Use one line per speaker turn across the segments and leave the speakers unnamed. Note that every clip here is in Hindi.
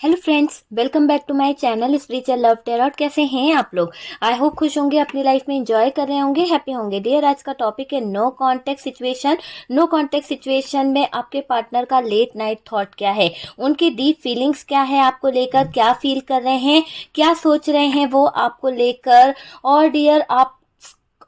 Hello friends, welcome back to my channel spiritual love tarot. कैसे हैं आप लोग? आई होप खुश होंगे, अपनी लाइफ में एंजॉय कर रहे होंगे, हैप्पी होंगे। डियर, आज का टॉपिक है no contact situation. No contact situation में आपके पार्टनर का लेट नाइट थॉट क्या है, उनकी डीप फीलिंग्स क्या है, आपको लेकर क्या फील कर रहे हैं, क्या सोच रहे हैं वो आपको लेकर। और डियर,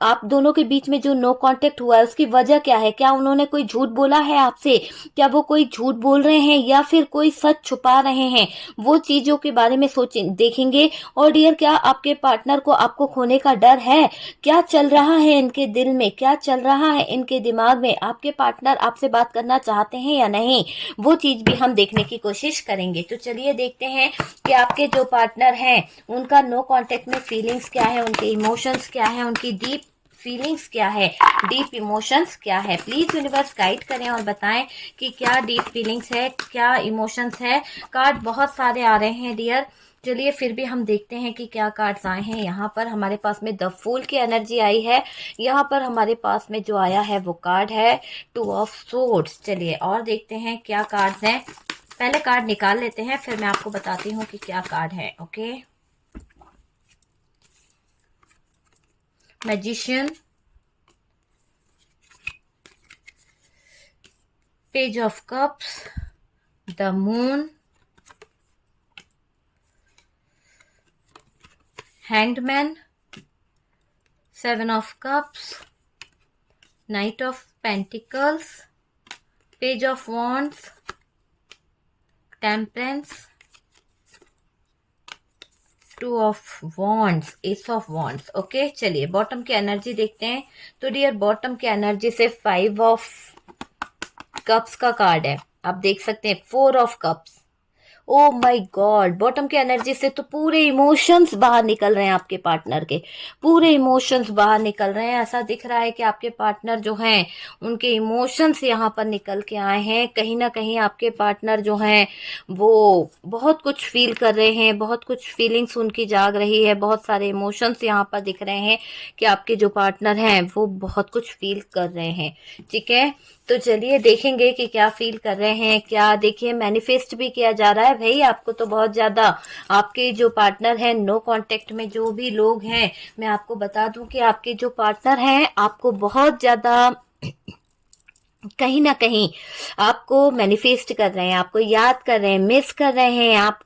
आप दोनों के बीच में जो नो कांटेक्ट हुआ है उसकी वजह क्या है? क्या उन्होंने कोई झूठ बोला है आपसे? क्या वो कोई झूठ बोल रहे हैं या फिर कोई सच छुपा रहे हैं? वो चीजों के बारे में सोचें, देखेंगे। और डियर, क्या आपके पार्टनर को आपको खोने का डर है? क्या चल रहा है इनके दिल में, क्या चल रहा है इनके दिमाग में? आपके पार्टनर आपसे बात करना चाहते हैं या नहीं, वो चीज भी हम देखने की कोशिश करेंगे। तो चलिए देखते हैं कि आपके जो पार्टनर हैं उनका नो कांटेक्ट में फीलिंग्स क्या है, उनके इमोशंस क्या है, उनकी डीप फीलिंग्स क्या है, डीप इमोशंस क्या है। प्लीज यूनिवर्स गाइड करें और बताएं कि क्या डीप फीलिंग्स है, क्या इमोशंस है। कार्ड बहुत सारे आ रहे हैं डियर, चलिए फिर भी हम देखते हैं कि क्या कार्ड्स आए हैं। यहाँ पर हमारे पास में द फूल की एनर्जी आई है। यहाँ पर हमारे पास में जो आया है वो कार्ड है टू ऑफ सोर्ड्स। चलिए और देखते हैं क्या कार्ड्स हैं। पहले कार्ड निकाल लेते हैं, फिर मैं आपको बताती हूँ कि क्या कार्ड है। Okay, magician, page of cups, the moon, hangman, seven of cups, night of pentacles, page of wands, temperance, two of wands, S of wands. Okay, चलिए बॉटम की एनर्जी देखते हैं। तो डियर, बॉटम की एनर्जी से फाइव ऑफ कप्स का कार्ड है, आप देख सकते हैं। Four of cups, oh my God, bottom की एनर्जी से तो पूरे इमोशंस बाहर निकल रहे हैं आपके पार्टनर के, पूरे इमोशंस बाहर निकल रहे हैं। ऐसा दिख रहा है कि आपके पार्टनर जो हैं उनके इमोशंस यहाँ पर निकल के आए हैं। कहीं ना कहीं आपके पार्टनर जो हैं वो बहुत कुछ फील कर रहे हैं, बहुत कुछ फीलिंग्स उनकी जाग रही है, बहुत सारे इमोशंस यहाँ पर दिख रहे हैं कि आपके जो पार्टनर हैं वो बहुत कुछ फील कर रहे हैं। ठीक है, तो चलिए देखेंगे कि क्या फील कर रहे हैं। क्या देखिए, मैनिफेस्ट भी किया जा रहा है भाई आपको तो बहुत ज्यादा। आपके जो पार्टनर हैं, नो कांटेक्ट में जो भी लोग हैं, मैं आपको बता दूं कि आपके जो पार्टनर हैं आपको बहुत ज्यादा कहीं ना कहीं आपको मैनिफेस्ट कर रहे हैं, आपको याद कर रहे हैं, मिस कर रहे हैं आपको।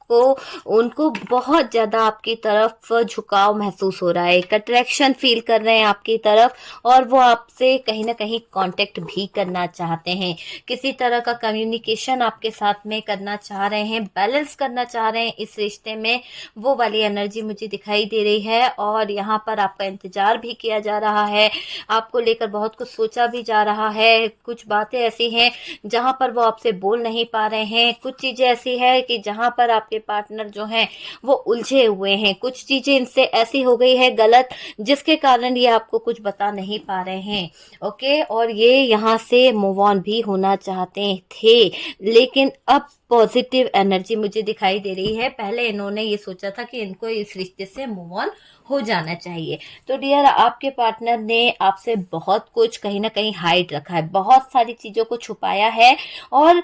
उनको बहुत ज्यादा आपकी तरफ झुकाव महसूस हो रहा है, एक अट्रैक्शन फील कर रहे हैं आपकी तरफ, और वो आपसे कहीं ना कहीं कांटेक्ट भी करना चाहते हैं। किसी तरह का कम्युनिकेशन आपके साथ में करना चाह रहे हैं, बैलेंस करना चाह रहे हैं इस रिश्ते में। वो वाली एनर्जी मुझे दिखाई दे रही है। और यहाँ पर आपका इंतजार भी किया जा रहा है, आपको लेकर बहुत कुछ सोचा भी जा रहा है। कुछ बातें ऐसी हैं जहां पर वो आपसे बोल नहीं पा रहे हैं, कुछ चीजें ऐसी है कि जहां पर आपके पार्टनर जो हैं वो उलझे हुए हैं। कुछ चीजें इनसे ऐसी हो गई है गलत, जिसके कारण ये आपको कुछ बता नहीं पा रहे हैं। ओके, और ये यहाँ से मूव ऑन भी होना चाहते थे, लेकिन अब पॉजिटिव एनर्जी मुझे दिखाई दे रही है। पहले इन्होंने ये सोचा था कि इनको इस रिश्ते से मूव ऑन हो जाना चाहिए। तो डियर, आपके पार्टनर ने आपसे बहुत कुछ कहीं ना कहीं हाइड रखा है, बहुत सारी चीजों को छुपाया है। और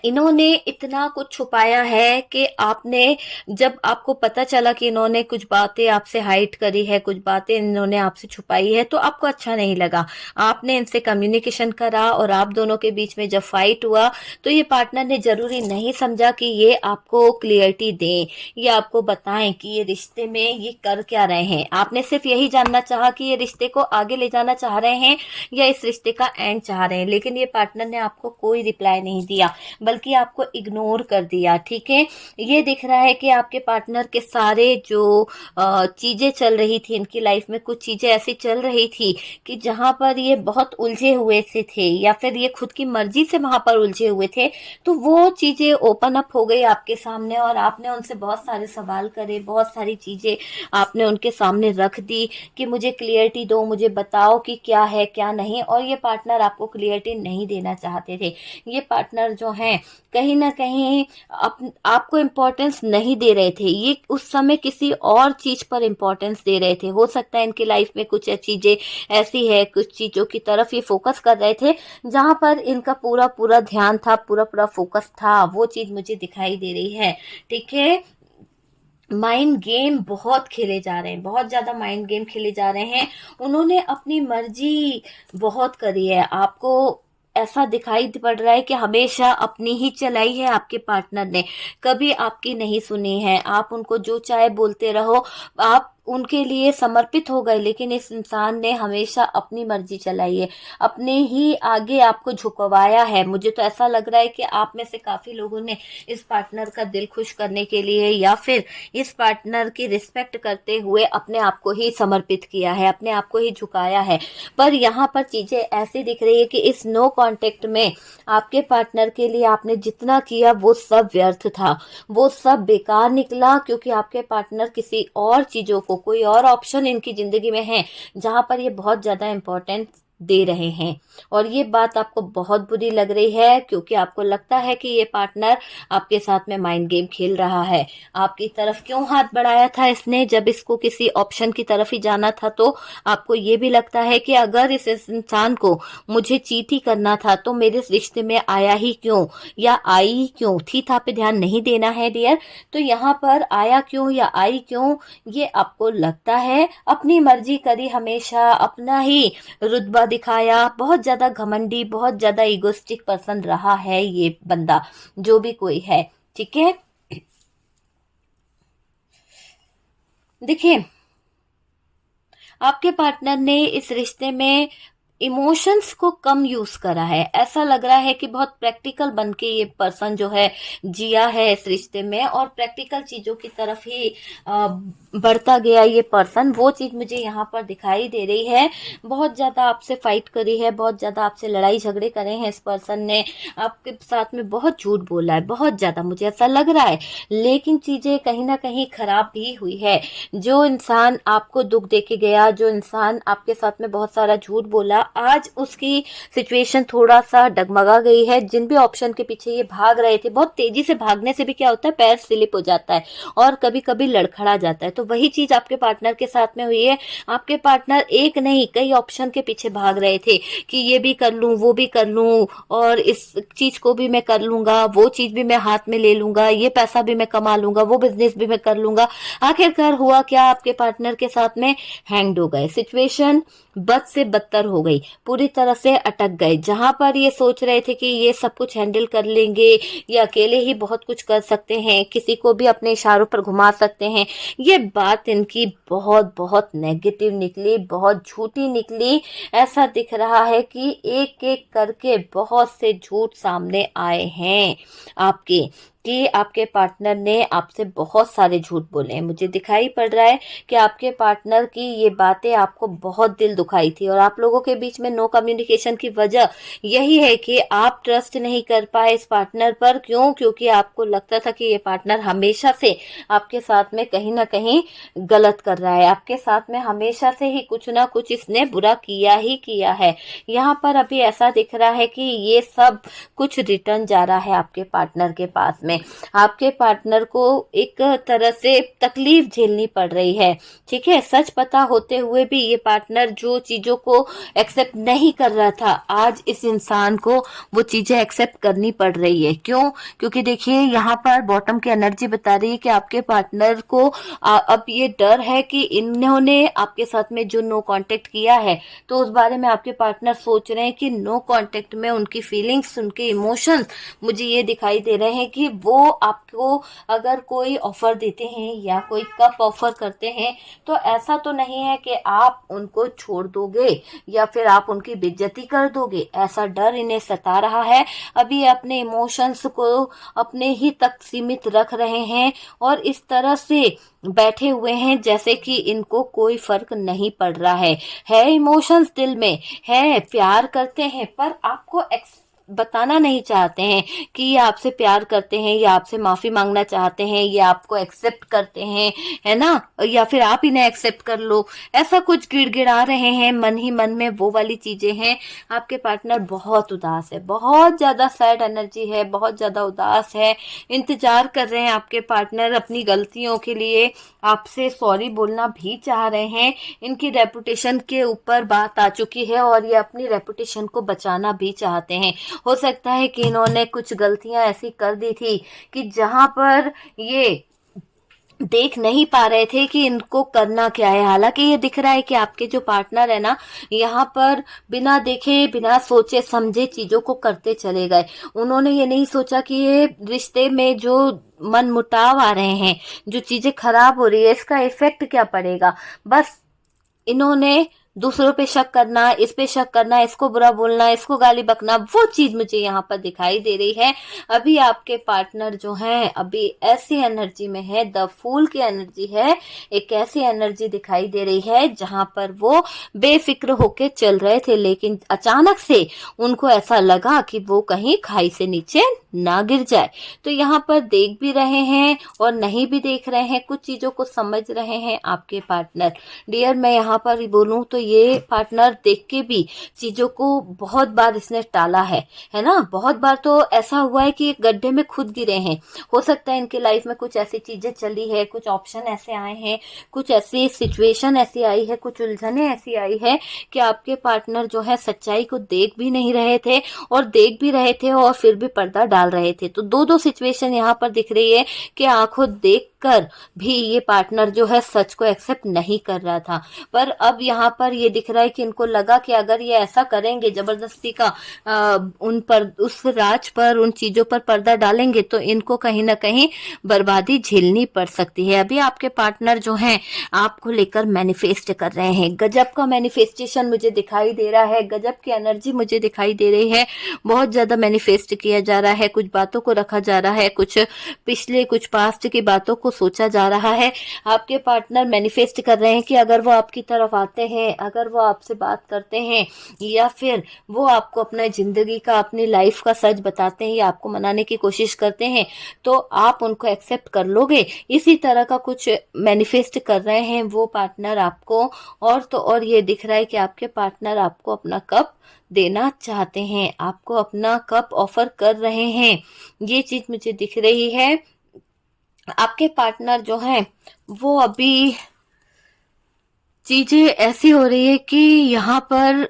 इन्होंने इतना कुछ छुपाया है कि आपने, जब आपको पता चला कि इन्होंने कुछ बातें आपसे हाइड करी है, कुछ बातें इन्होंने आपसे छुपाई है, तो आपको अच्छा नहीं लगा। आपने इनसे कम्युनिकेशन करा और आप दोनों के बीच में जब फाइट हुआ तो ये पार्टनर ने जरूरी नहीं समझा कि ये आपको क्लियरिटी दें, ये आपको बताएं कि ये रिश्ते में ये कर क्या रहे हैं। आपने सिर्फ यही जानना चाहा कि ये रिश्ते को आगे ले जाना चाह रहे हैं या इस रिश्ते का एंड चाह रहे हैं, लेकिन ये पार्टनर ने आपको कोई रिप्लाई नहीं दिया, बल्कि आपको इग्नोर कर दिया। ठीक है, ये दिख रहा है कि आपके पार्टनर के सारे जो चीजें चल रही थी इनकी लाइफ में, कुछ चीजें ऐसी चल रही थी कि जहां पर ये बहुत उलझे हुए से थे, या फिर ये खुद की मर्जी से वहां पर उलझे हुए थे, तो वो चीजें ओपन अप हो गई आपके सामने और आपने उनसे बहुत सारे सवाल करे, बहुत सारी चीजें आपने उनके सामने रख दी कि मुझे क्लियरिटी दो, मुझे बताओ कि क्या है क्या नहीं। और ये पार्टनर आपको क्लियरिटी नहीं देना चाहते थे। ये पार्टनर जो हैं हैं कहीं ना कहीं आपको इम्पोर्टेंस नहीं दे रहे थे, ये उस समय किसी और चीज पर इम्पोर्टेंस दे रहे थे। हो सकता है इनकी लाइफ में कुछ चीजें ऐसी है, कुछ चीजों की तरफ ये फोकस कर रहे थे जहां पर इनका पूरा पूरा ध्यान था, पूरा पूरा फोकस था, वो चीज मुझे दिखाई दे रही है। ठीक है, माइंड गेम बहुत खेले जा रहे हैं, बहुत ज्यादा माइंड गेम खेले जा रहे हैं। उन्होंने अपनी मर्जी बहुत करी है, आपको ऐसा दिखाई पड़ रहा है कि हमेशा अपनी ही चलाई है आपके पार्टनर ने, कभी आपकी नहीं सुनी है। आप उनको जो चाहे बोलते रहो, आप उनके लिए समर्पित हो गए, लेकिन इस इंसान ने हमेशा अपनी मर्जी चलाई है, अपने ही आगे आपको झुकवाया है। मुझे तो ऐसा लग रहा है कि आप में से काफी लोगों ने इस पार्टनर का दिल खुश करने के लिए या फिर इस पार्टनर की रिस्पेक्ट करते हुए अपने आप को ही समर्पित किया है, अपने आप को ही झुकाया है। पर यहाँ पर चीजें ऐसी दिख रही है कि इस नो कांटेक्ट में आपके पार्टनर के लिए आपने जितना किया वो सब व्यर्थ था, वो सब बेकार निकला, क्योंकि आपके पार्टनर किसी और चीजों को, कोई और ऑप्शन इनकी जिंदगी में है जहां पर ये बहुत ज्यादा इंपॉर्टेंट दे रहे हैं। और ये बात आपको बहुत बुरी लग रही है, क्योंकि आपको लगता है कि ये पार्टनर आपके साथ में माइंड गेम खेल रहा है। आपकी तरफ क्यों हाथ बढ़ाया था इसने, जब इसको किसी ऑप्शन की तरफ ही जाना था? तो आपको ये भी लगता है कि अगर इस इंसान को मुझे चीट ही करना था तो मेरे इस रिश्ते में आया ही क्यों, या आई ही क्यों? थी था पे ध्यान नहीं देना है डियर। तो यहाँ पर आया क्यों या आई क्यों, ये आपको लगता है। अपनी मर्जी करी, हमेशा अपना ही रुतबा दिखाया, बहुत ज्यादा घमंडी, बहुत ज्यादा इगोस्टिक पर्सन रहा है ये बंदा, जो भी कोई है। ठीक है, देखिए आपके पार्टनर ने इस रिश्ते में इमोशंस को कम यूज करा है। ऐसा लग रहा है कि बहुत प्रैक्टिकल बन के ये पर्सन जो है जिया है इस रिश्ते में, और प्रैक्टिकल चीजों की तरफ ही बढ़ता गया ये पर्सन। वो चीज मुझे यहाँ पर दिखाई दे रही है। बहुत ज्यादा आपसे फाइट करी है, बहुत ज्यादा आपसे लड़ाई झगड़े करे हैं इस पर्सन ने, आपके साथ में बहुत झूठ बोला है, बहुत ज्यादा, मुझे ऐसा लग रहा है। लेकिन चीजें कहीं ना कहीं खराब भी हुई है। जो इंसान आपको दुख दे के गया, जो इंसान आपके साथ में बहुत सारा झूठ बोला, आज उसकी सिचुएशन थोड़ा सा डगमगा गई है। जिन भी ऑप्शन के पीछे ये भाग रहे थे, बहुत तेजी से भागने से भी क्या होता है, पैर स्लिप हो जाता है और कभी कभी लड़खड़ा जाता है। तो वही चीज आपके पार्टनर के साथ में हुई है। आपके पार्टनर एक नहीं कई ऑप्शन के पीछे भाग रहे थे कि ये भी कर लूं, वो भी कर लूं, और इस चीज को भी मैं कर लूंगा, वो चीज भी मैं हाथ में ले लूंगा, ये पैसा भी मैं कमा लूंगा, वो बिजनेस भी मैं कर लूंगा। आखिरकार हुआ क्या, आपके पार्टनर के साथ में हैंग्ड हो गए। सिचुएशन बद से बदतर हो गई, पूरी तरह से अटक गए। जहां पर ये सोच रहे थे कि ये सब कुछ हैंडल कर लेंगे, ये अकेले ही बहुत कुछ कर सकते हैं, किसी को भी अपने इशारों पर घुमा सकते हैं, ये बात इनकी बहुत बहुत नेगेटिव निकली, बहुत झूठी निकली। ऐसा दिख रहा है कि एक एक करके बहुत से झूठ सामने आए हैं आपके, कि आपके पार्टनर ने आपसे बहुत सारे झूठ बोले हैं। मुझे दिखाई पड़ रहा है कि आपके पार्टनर की ये बातें आपको बहुत दिल दुखाई थी, और आप लोगों के बीच में नो कम्युनिकेशन की वजह यही है कि आप ट्रस्ट नहीं कर पाए इस पार्टनर पर। क्यों? क्योंकि आपको लगता था कि ये पार्टनर हमेशा से आपके साथ में कहीं ना कहीं गलत कर रहा है, आपके साथ में हमेशा से ही कुछ ना कुछ इसने बुरा किया ही किया है। यहाँ पर अभी ऐसा दिख रहा है कि ये सब कुछ रिटर्न जा रहा है आपके पार्टनर के पास में। आपके पार्टनर को एक तरह से तकलीफ झेलनी पड़ रही है। ठीक है, सच पता होते हुए भी ये पार्टनर जो चीजों को एक्सेप्ट नहीं कर रहा था, आज इस इंसान को वो चीजें एक्सेप्ट करनी पड़ रही है। क्यों? क्योंकि देखिए यहाँ पर बॉटम की एनर्जी बता रही है कि आपके पार्टनर को अब ये डर है कि इन्होंने आपके साथ में जो नो कांटेक्ट किया है, तो उस बारे में आपके पार्टनर सोच रहे हैं कि नो कांटेक्ट में उनकी फीलिंग्स, उनके इमोशंस मुझे ये दिखाई दे रहे हैं कि वो आपको अगर कोई ऑफर देते हैं या कोई कप ऑफर करते हैं, तो ऐसा तो नहीं है कि आप उनको छोड़ दोगे या फिर आप उनकी बेइज्जती कर दोगे। ऐसा डर इन्हें सता रहा है। अभी अपने इमोशंस को अपने ही तक सीमित रख रहे हैं और इस तरह से बैठे हुए हैं जैसे कि इनको कोई फर्क नहीं पड़ रहा है। इमोशंस दिल में है, प्यार करते हैं, पर आपको बताना नहीं चाहते हैं कि ये आपसे प्यार करते हैं, ये आपसे माफी मांगना चाहते हैं, ये आपको एक्सेप्ट करते हैं, है ना, या फिर आप इन्हें एक्सेप्ट कर लो, ऐसा कुछ गिड़गिड़ा रहे हैं मन ही मन में, वो वाली चीजें हैं। आपके पार्टनर बहुत उदास है, बहुत ज्यादा सैड एनर्जी है, बहुत ज्यादा उदास है, इंतजार कर रहे हैं आपके पार्टनर अपनी गलतियों के लिए, आपसे सॉरी बोलना भी चाह रहे हैं। इनकी रेपुटेशन के ऊपर बात आ चुकी है और ये अपनी रेपुटेशन को बचाना भी चाहते हैं। हो सकता है कि इन्होंने कुछ गलतियां ऐसी कर दी थी कि जहां पर ये देख नहीं पा रहे थे कि इनको करना क्या है। हालांकि ये दिख रहा है कि आपके जो पार्टनर है ना, यहाँ पर बिना देखे बिना सोचे समझे चीजों को करते चले गए। उन्होंने ये नहीं सोचा कि ये रिश्ते में जो मन मुटाव आ रहे हैं, जो चीजें खराब हो रही है, इसका इफेक्ट क्या पड़ेगा। बस इन्होंने दूसरों पे शक करना, इस पे शक करना, इसको बुरा बोलना, इसको गाली बकना, वो चीज मुझे यहाँ पर दिखाई दे रही है। अभी आपके पार्टनर जो हैं अभी ऐसी एनर्जी में है, द फूल की एनर्जी है, एक ऐसी एनर्जी दिखाई दे रही है जहां पर वो बेफिक्र होके चल रहे थे, लेकिन अचानक से उनको ऐसा लगा कि वो कहीं खाई से नीचे ना गिर जाए। तो यहाँ पर देख भी रहे हैं और नहीं भी देख रहे हैं, कुछ चीजों को समझ रहे हैं आपके पार्टनर। डियर, मैं यहाँ पर बोलूं तो ये पार्टनर देख के भी चीजों को बहुत बार इसने टाला है ना, बहुत बार तो ऐसा हुआ है कि एक गड्ढे में खुद गिरे हैं। हो सकता है इनकी लाइफ में कुछ ऐसी चीजें चली है, कुछ ऑप्शन ऐसे आए हैं, कुछ ऐसी सिचुएशन ऐसी आई है, कुछ उलझने ऐसी आई है कि आपके पार्टनर जो है सच्चाई को देख भी नहीं रहे थे और देख भी रहे थे और फिर भी पर्दा डाल रहे थे। तो दो सिचुएशन यहाँ पर दिख रही है कि आंखों देख कर भी ये पार्टनर जो है सच को एक्सेप्ट नहीं कर रहा था। पर अब यहाँ पर ये दिख रहा है कि इनको लगा कि अगर ये ऐसा करेंगे, जबरदस्ती का उन पर, उस राज पर, उन चीजों पर पर्दा डालेंगे तो इनको कहीं ना कहीं बर्बादी झेलनी पड़ सकती है। अभी आपके पार्टनर जो हैं आपको लेकर मैनिफेस्ट कर रहे हैं, गजब का मैनिफेस्टेशन मुझे दिखाई दे रहा है, गजब की एनर्जी मुझे दिखाई दे रही है। बहुत ज्यादा मैनिफेस्ट किया जा रहा है, कुछ बातों को रखा जा रहा है, कुछ पिछले कुछ पास्ट की बातों को सोचा जा रहा है। आपके पार्टनर मैनिफेस्ट कर रहे हैं कि अगर वो आपकी तरफ आते हैं, अगर वो आपसे बात करते हैं, या फिर वो आपको अपना जिंदगी का, अपनी लाइफ का सच बताते हैं या आपको मनाने की कोशिश करते हैं, तो आप उनको एक्सेप्ट कर लोगे। इसी तरह का कुछ मैनिफेस्ट कर रहे हैं वो पार्टनर आपको। और तो और ये दिख रहा है कि आपके पार्टनर आपको अपना कप देना चाहते हैं, आपको अपना कप ऑफर कर रहे हैं, ये चीज मुझे दिख रही है। आपके पार्टनर जो हैं वो अभी चीजें ऐसी हो रही है कि यहाँ पर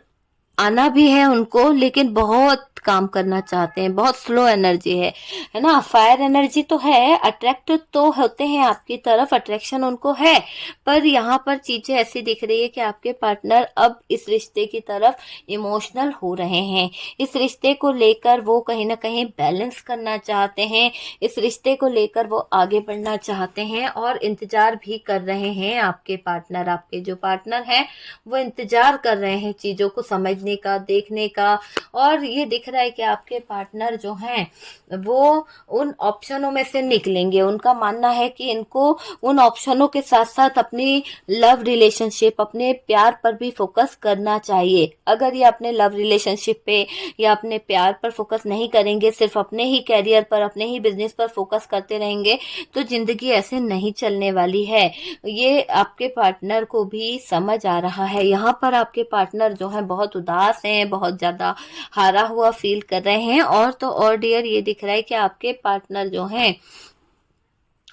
आना भी है उनको, लेकिन बहुत काम करना चाहते हैं, बहुत स्लो एनर्जी है ना। फायर एनर्जी तो है, अट्रैक्ट तो होते हैं आपकी तरफ, अट्रैक्शन उनको है, पर यहाँ पर चीजें ऐसी दिख रही है कि आपके पार्टनर अब इस रिश्ते की तरफ इमोशनल हो रहे हैं। इस रिश्ते को लेकर वो कहीं ना कहीं बैलेंस करना चाहते हैं, इस रिश्ते को लेकर वो आगे बढ़ना चाहते हैं और इंतजार भी कर रहे हैं। आपके पार्टनर, आपके जो पार्टनर हैं वो इंतजार कर रहे हैं चीजों को समझने का, देखने का। और ये दिख रहा है कि आपके पार्टनर जो हैं वो उन ऑप्शनों में से निकलेंगे। उनका मानना है कि इनको उन ऑप्शनों के साथ साथ अपनी लव रिलेशनशिप, अपने प्यार पर भी फोकस करना चाहिए। अगर ये अपने लव रिलेशनशिप पे या अपने प्यार पर फोकस नहीं करेंगे, सिर्फ अपने ही कैरियर पर, अपने ही बिजनेस पर फोकस करते रहेंगे, तो जिंदगी ऐसे नहीं चलने वाली है। ये आपके पार्टनर को भी समझ आ रहा है। यहाँ पर आपके पार्टनर जो है बहुत उदास हैं, बहुत ज्यादा हारा हुआ फील कर रहे हैं। और तो और डियर, ये दिख रहा है कि आपके पार्टनर जो हैं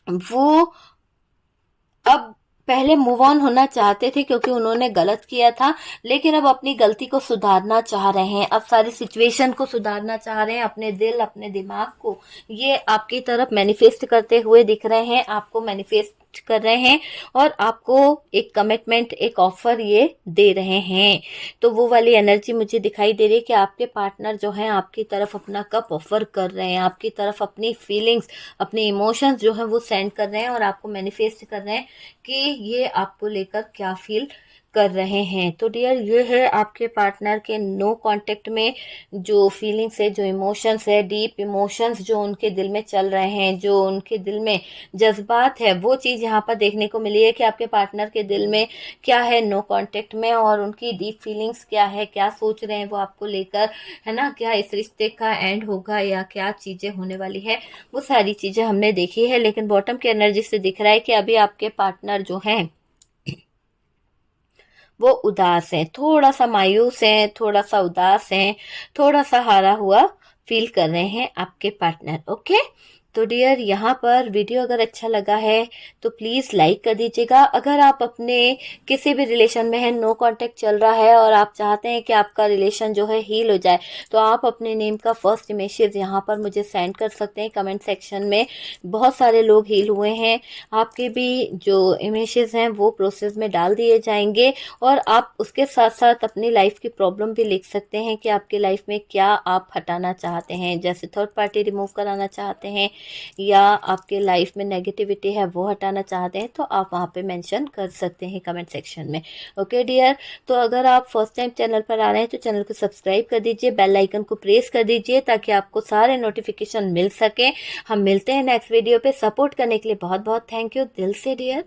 वो अब पहले मूव ऑन होना चाहते थे क्योंकि उन्होंने गलत किया था, लेकिन अब अपनी गलती को सुधारना चाह रहे हैं, अब सारी सिचुएशन को सुधारना चाह रहे हैं, अपने दिल, अपने दिमाग को ये आपकी तरफ मैनिफेस्ट करते हुए दिख रहे हैं, आपको मैनिफेस्ट कर रहे हैं और आपको एक कमिटमेंट, एक ऑफर ये दे रहे हैं। तो वो वाली एनर्जी मुझे दिखाई दे रही है कि आपके पार्टनर जो है आपकी तरफ अपना कप ऑफर कर रहे हैं, आपकी तरफ अपनी फीलिंग्स, अपने इमोशंस जो है वो सेंड कर रहे हैं और आपको मैनिफेस्ट कर रहे हैं कि ये आपको लेकर क्या फील कर रहे हैं। तो डियर ये है आपके पार्टनर के नो कांटेक्ट में जो फीलिंग्स है, जो इमोशंस है, डीप इमोशंस जो उनके दिल में चल रहे हैं, जो उनके दिल में जज्बात है, वो चीज़ यहाँ पर देखने को मिली है कि आपके पार्टनर के दिल में क्या है नो कांटेक्ट में, और उनकी डीप फीलिंग्स क्या है, क्या सोच रहे हैं वो आपको लेकर, है ना, क्या इस रिश्ते का एंड होगा या क्या चीज़ें होने वाली है, वो सारी चीज़ें हमने देखी है। लेकिन बॉटम की एनर्जी से दिख रहा है कि अभी आपके पार्टनर जो हैं वो उदास है, थोड़ा सा मायूस है, थोड़ा सा उदास है, थोड़ा सा हारा हुआ फील कर रहे हैं आपके पार्टनर। ओके, तो डियर यहाँ पर वीडियो अगर अच्छा लगा है तो प्लीज़ लाइक कर दीजिएगा। अगर आप अपने किसी भी रिलेशन में हैं, नो कांटेक्ट चल रहा है और आप चाहते हैं कि आपका रिलेशन जो है हील हो जाए, तो आप अपने नेम का फर्स्ट इमेजेस यहाँ पर मुझे सेंड कर सकते हैं कमेंट सेक्शन में। बहुत सारे लोग हील हुए हैं, आपके भी जो इमेजेस हैं वो प्रोसेस में डाल दिए जाएंगे, और आप उसके साथ साथ अपनी लाइफ की प्रॉब्लम भी लिख सकते हैं कि आपकी लाइफ में क्या आप हटाना चाहते हैं, जैसे थर्ड पार्टी रिमूव कराना चाहते हैं या आपके लाइफ में नेगेटिविटी है वो हटाना चाहते हैं, तो आप वहाँ पे मेंशन कर सकते हैं कमेंट सेक्शन में। ओके डियर, तो अगर आप फर्स्ट टाइम चैनल पर आ रहे हैं तो चैनल को सब्सक्राइब कर दीजिए, बेल आइकन को प्रेस कर दीजिए ताकि आपको सारे नोटिफिकेशन मिल सके। हम मिलते हैं नेक्स्ट वीडियो पे। सपोर्ट करने के लिए बहुत बहुत थैंक यू दिल से डियर।